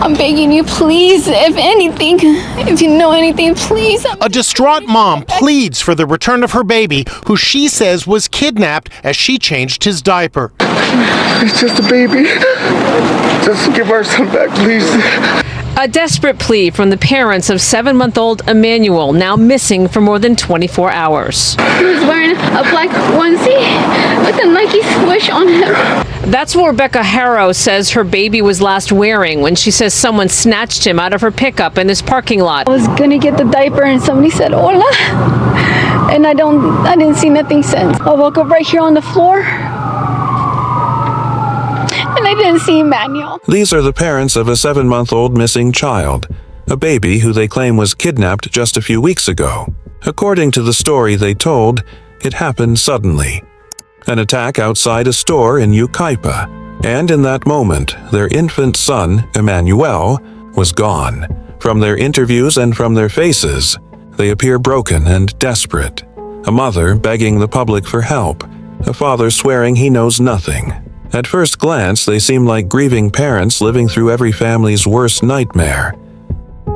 I'm begging you, please, if anything, if you know anything, please. A distraught mom pleads for the return of her baby, who she says was kidnapped as she changed his diaper. It's just a baby. Just give our son back, please. A desperate plea from the parents of 7-month-old Emmanuel, now missing for more than 24 hours. He was wearing a black onesie with a Nike swoosh on him. That's what Rebecca Haro says her baby was last wearing when she says someone snatched him out of her pickup in this parking lot. I was gonna get the diaper and somebody said, "Hola," and I didn't see nothing since. I woke up right here on the floor. And I didn't see Emmanuel. These are the parents of a 7-month-old missing child, a baby who they claim was kidnapped just a few weeks ago. According to the story they told, it happened suddenly. An attack outside a store in Yucaipa, and in that moment, their infant son, Emmanuel, was gone. From their interviews and from their faces, they appear broken and desperate. A mother begging the public for help, a father swearing he knows nothing. At first glance, they seem like grieving parents living through every family's worst nightmare.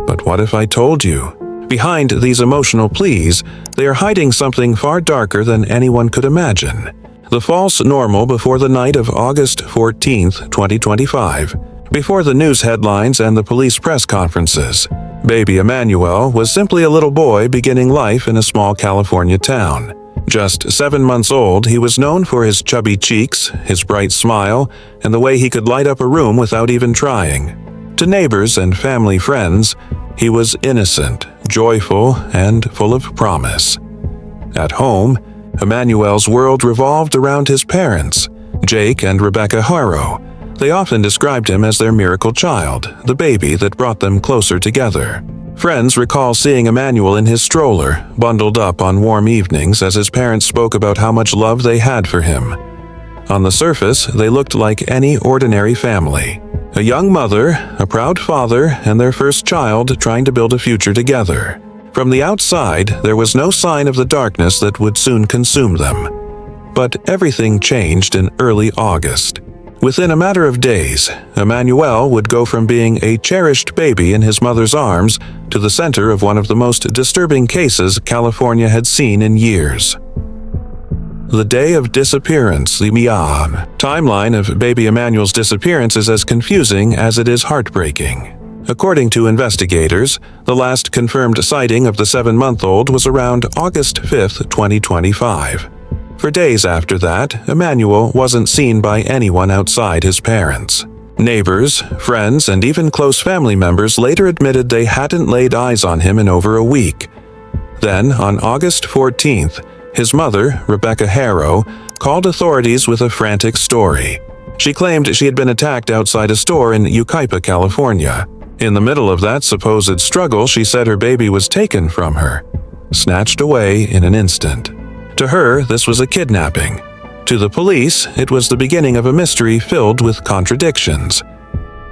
But what if I told you? Behind these emotional pleas, they are hiding something far darker than anyone could imagine. The false normal before the night of August 14th, 2025. Before the news headlines and the police press conferences, Baby Emmanuel was simply a little boy beginning life in a small California town. Just 7 months old, he was known for his chubby cheeks, his bright smile, and the way he could light up a room without even trying. To neighbors and family friends, he was innocent, joyful, and full of promise. At home, Emmanuel's world revolved around his parents, Jake and Rebecca Haro. They often described him as their miracle child, the baby that brought them closer together. Friends recall seeing Emmanuel in his stroller, bundled up on warm evenings as his parents spoke about how much love they had for him. On the surface, they looked like any ordinary family. A young mother, a proud father, and their first child trying to build a future together. From the outside, there was no sign of the darkness that would soon consume them. But everything changed in early August. Within a matter of days, Emmanuel would go from being a cherished baby in his mother's arms to the center of one of the most disturbing cases California had seen in years. The day of disappearance, the timeline of baby Emmanuel's disappearance is as confusing as it is heartbreaking. According to investigators, the last confirmed sighting of the 7-month-old was around August 5th, 2025. For days after that, Emmanuel wasn't seen by anyone outside his parents. Neighbors, friends, and even close family members later admitted they hadn't laid eyes on him in over a week. Then, on August 14th, his mother, Rebecca Haro, called authorities with a frantic story. She claimed she had been attacked outside a store in Yucaipa, California. In the middle of that supposed struggle, she said her baby was taken from her, snatched away in an instant. To her, this was a kidnapping. To the police, it was the beginning of a mystery filled with contradictions.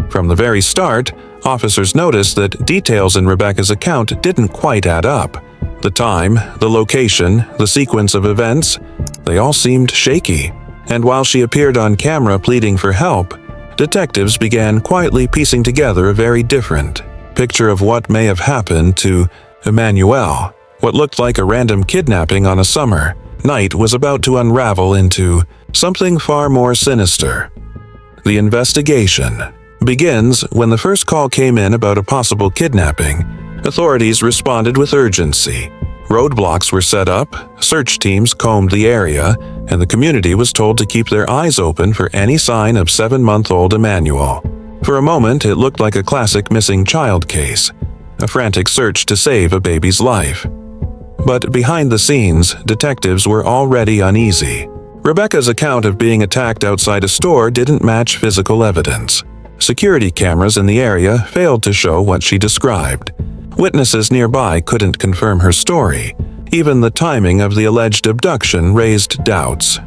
From the very start, officers noticed that details in Rebecca's account didn't quite add up. The time, the location, the sequence of events, they all seemed shaky. And while she appeared on camera pleading for help, detectives began quietly piecing together a very different picture of what may have happened to Emmanuel. What looked like a random kidnapping on a summer night was about to unravel into something far more sinister. The investigation begins when the first call came in about a possible kidnapping. Authorities responded with urgency. Roadblocks were set up, search teams combed the area, and the community was told to keep their eyes open for any sign of 7-month-old Emmanuel. For a moment, it looked like a classic missing child case, a frantic search to save a baby's life. But behind the scenes, detectives were already uneasy. Rebecca's account of being attacked outside a store didn't match physical evidence. Security cameras in the area failed to show what she described. Witnesses nearby couldn't confirm her story. Even the timing of the alleged abduction raised doubts.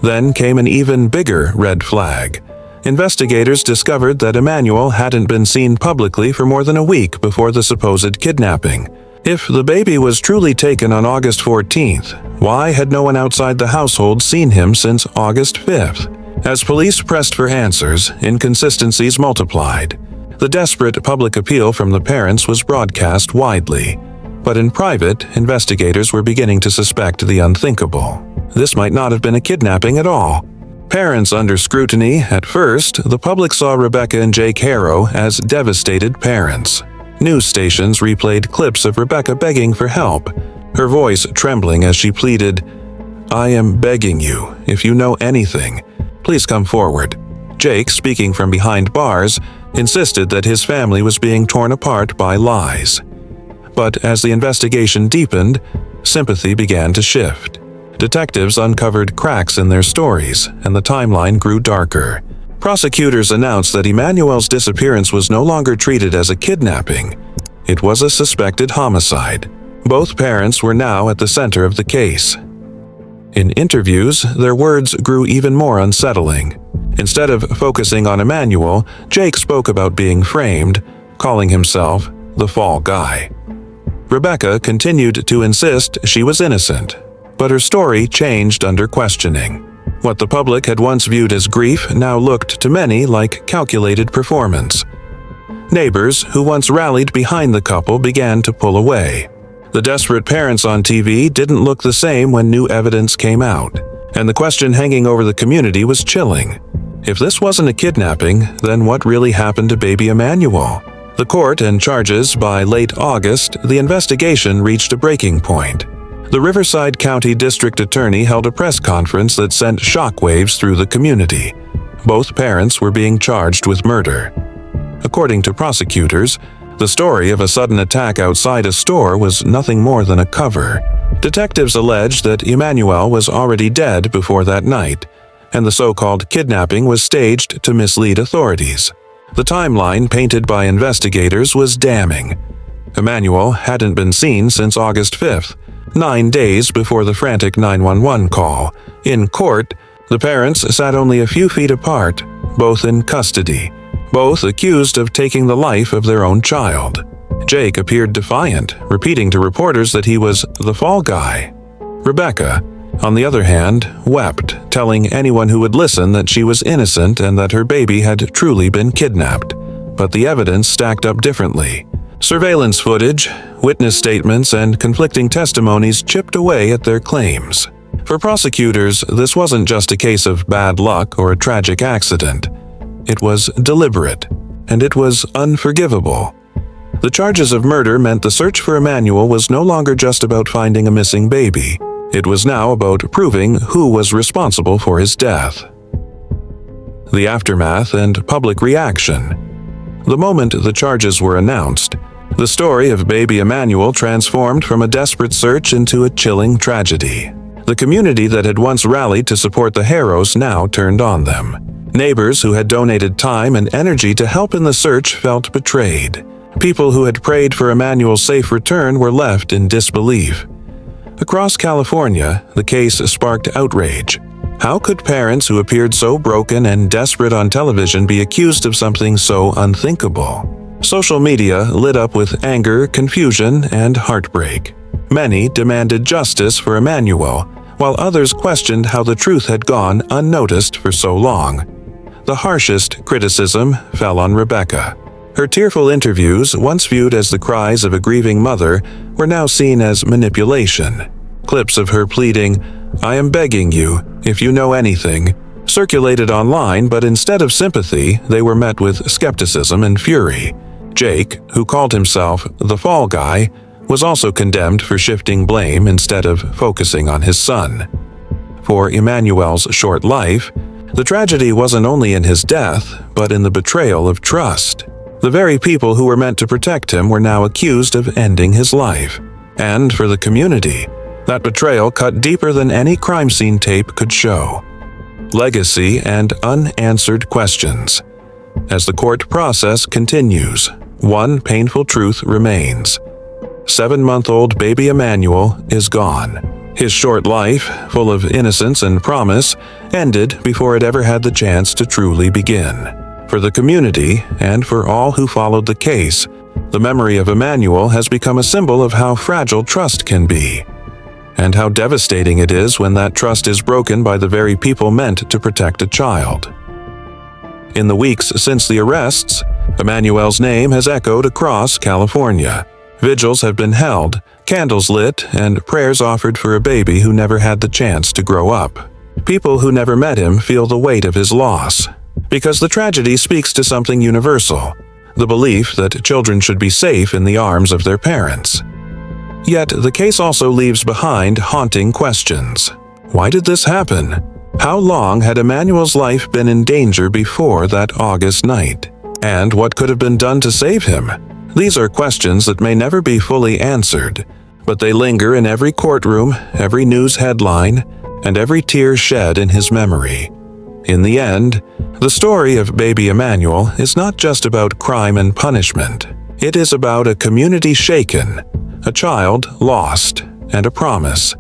Then came an even bigger red flag. Investigators discovered that Emmanuel hadn't been seen publicly for more than a week before the supposed kidnapping. If the baby was truly taken on August 14th, why had no one outside the household seen him since August 5th? As police pressed for answers, inconsistencies multiplied. The desperate public appeal from the parents was broadcast widely. But in private, investigators were beginning to suspect the unthinkable. This might not have been a kidnapping at all. Parents under scrutiny, at first, the public saw Rebecca and Jake Haro as devastated parents. News stations replayed clips of Rebecca begging for help, her voice trembling as she pleaded, "I am begging you, if you know anything, please come forward." Jake, speaking from behind bars, insisted that his family was being torn apart by lies. But as the investigation deepened, sympathy began to shift. Detectives uncovered cracks in their stories, and the timeline grew darker. Prosecutors announced that Emmanuel's disappearance was no longer treated as a kidnapping. It was a suspected homicide. Both parents were now at the center of the case. In interviews, their words grew even more unsettling. Instead of focusing on Emmanuel, Jake spoke about being framed, calling himself the fall guy. Rebecca continued to insist she was innocent, but her story changed under questioning. What the public had once viewed as grief now looked to many like calculated performance. Neighbors who once rallied behind the couple began to pull away. The desperate parents on TV didn't look the same when new evidence came out, and the question hanging over the community was chilling. If this wasn't a kidnapping, then what really happened to baby Emmanuel? The court and charges by late August, the investigation reached a breaking point. The Riverside County District Attorney held a press conference that sent shockwaves through the community. Both parents were being charged with murder. According to prosecutors, the story of a sudden attack outside a store was nothing more than a cover. Detectives alleged that Emmanuel was already dead before that night, and the so-called kidnapping was staged to mislead authorities. The timeline painted by investigators was damning. Emmanuel hadn't been seen since August 5th, 9 days before the frantic 911 call. In court, the parents sat only a few feet apart, both in custody, both accused of taking the life of their own child. Jake appeared defiant, repeating to reporters that he was the fall guy. Rebecca, on the other hand, wept, telling anyone who would listen that she was innocent and that her baby had truly been kidnapped. But the evidence stacked up differently. Surveillance footage, witness statements, and conflicting testimonies chipped away at their claims. For prosecutors, this wasn't just a case of bad luck or a tragic accident. It was deliberate, and it was unforgivable. The charges of murder meant the search for Emmanuel was no longer just about finding a missing baby. It was now about proving who was responsible for his death. The aftermath and public reaction. The moment the charges were announced, the story of baby Emmanuel transformed from a desperate search into a chilling tragedy. The community that had once rallied to support the Haros now turned on them. Neighbors who had donated time and energy to help in the search felt betrayed. People who had prayed for Emmanuel's safe return were left in disbelief. Across California, the case sparked outrage. How could parents who appeared so broken and desperate on television be accused of something so unthinkable? Social media lit up with anger, confusion, and heartbreak. Many demanded justice for Emmanuel, while others questioned how the truth had gone unnoticed for so long. The harshest criticism fell on Rebecca. Her tearful interviews, once viewed as the cries of a grieving mother, were now seen as manipulation. Clips of her pleading, "I am begging you, if you know anything," circulated online, but instead of sympathy, they were met with skepticism and fury. Jake, who called himself the fall guy, was also condemned for shifting blame instead of focusing on his son. For Emmanuel's short life, the tragedy wasn't only in his death, but in the betrayal of trust. The very people who were meant to protect him were now accused of ending his life. And for the community, that betrayal cut deeper than any crime scene tape could show. Legacy and unanswered questions. As the court process continues, one painful truth remains. 7-month-old baby Emmanuel is gone. His short life, full of innocence and promise, ended before it ever had the chance to truly begin. For the community, and for all who followed the case, the memory of Emmanuel has become a symbol of how fragile trust can be, and how devastating it is when that trust is broken by the very people meant to protect a child. In the weeks since the arrests, Emmanuel's name has echoed across California. Vigils have been held, candles lit, and prayers offered for a baby who never had the chance to grow up. People who never met him feel the weight of his loss, because the tragedy speaks to something universal, the belief that children should be safe in the arms of their parents. Yet the case also leaves behind haunting questions. Why did this happen? How long had Emmanuel's life been in danger before that August night? And what could have been done to save him? These are questions that may never be fully answered, but they linger in every courtroom, every news headline, and every tear shed in his memory. In the end, the story of Baby Emmanuel is not just about crime and punishment. It is about a community shaken, a child lost, and a promise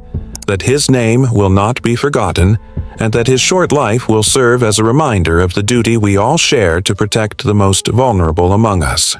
that his name will not be forgotten, and that his short life will serve as a reminder of the duty we all share to protect the most vulnerable among us.